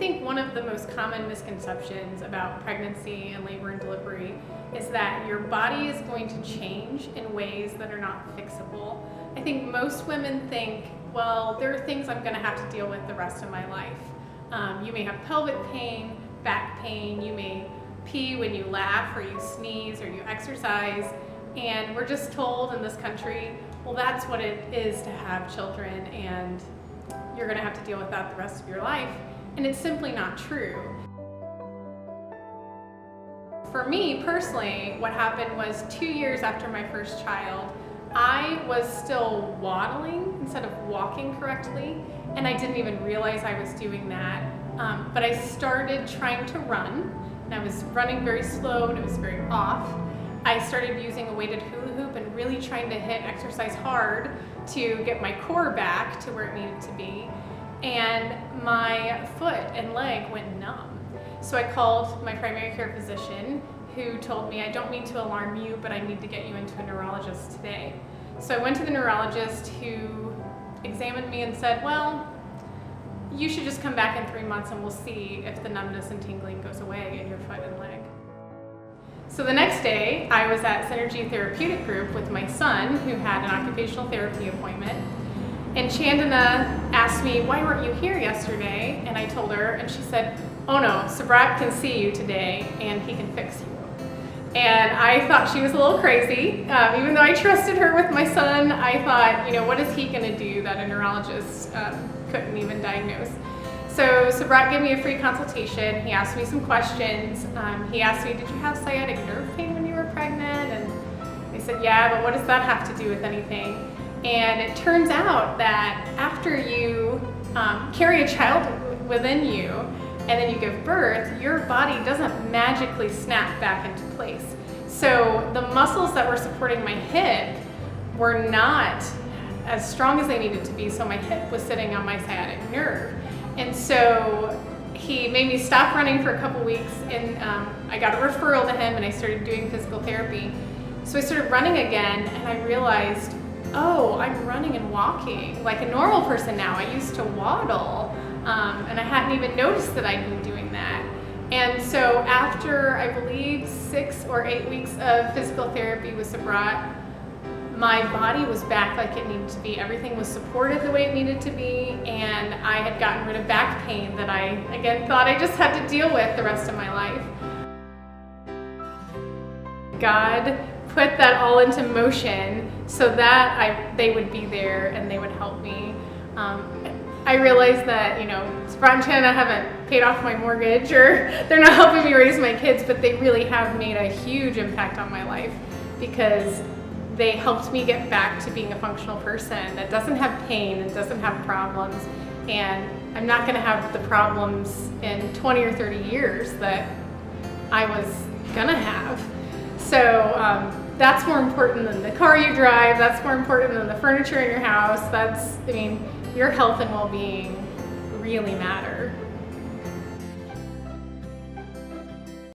think one of the most common misconceptions about pregnancy and labor and delivery is that your body is going to change in ways that are not fixable. I think most women think, well, there are things I'm going to have to deal with the rest of my life. You may have pelvic pain, back pain, you may pee when you laugh or you sneeze or you exercise, and we're just told in this country, well, that's what it is to have children and you're going to have to deal with that the rest of your life. And it's simply not true. For me personally, what happened was 2 years after my first child, I was still waddling instead of walking correctly, and I didn't even realize I was doing that. But I started trying to run, and I was running very slow and it was very off. I started using a weighted hula hoop and really trying to hit exercise hard to get my core back to where it needed to be. And my foot and leg went numb. So I called my primary care physician, who told me, I don't mean to alarm you, but I need to get you into a neurologist today. So I went to the neurologist, who examined me and said, well, you should just come back in 3 months and we'll see if the numbness and tingling goes away in your foot and leg. So the next day, I was at Synergy Therapeutic Group with my son, who had an occupational therapy appointment. And Chandana asked me, why weren't you here yesterday? And I told her, and she said, oh no, Sabrat can see you today and he can fix you. And I thought she was a little crazy. Even though I trusted her with my son, I thought, you know, what is he gonna do that a neurologist couldn't even diagnose? So Sabrat gave me a free consultation. He asked me some questions. He asked me, did you have sciatic nerve pain when you were pregnant? And I said, yeah, but what does that have to do with anything? And it turns out that after you carry a child within you and then you give birth, your body doesn't magically snap back into place. So the muscles that were supporting my hip were not as strong as they needed to be, so my hip was sitting on my sciatic nerve. And so he made me stop running for a couple weeks, and I got a referral to him and I started doing physical therapy. So I started running again and I realized, oh, I'm running and walking like a normal person now. I used to waddle, and I hadn't even noticed that I'd been doing that. And so after, I believe, 6 or 8 weeks of physical therapy with Sabrat, my body was back like it needed to be. Everything was supported the way it needed to be, and I had gotten rid of back pain that I, again, thought I just had to deal with the rest of my life. God put that all into motion so that they would be there and they would help me. I realized that, you know, Sabrat and Chandana haven't paid off my mortgage, or they're not helping me raise my kids, but they really have made a huge impact on my life, because they helped me get back to being a functional person that doesn't have pain and doesn't have problems. And I'm not going to have the problems in 20 or 30 years that I was gonna have. So that's more important than the car you drive. That's more important than the furniture in your house. I mean, your health and well-being really matter.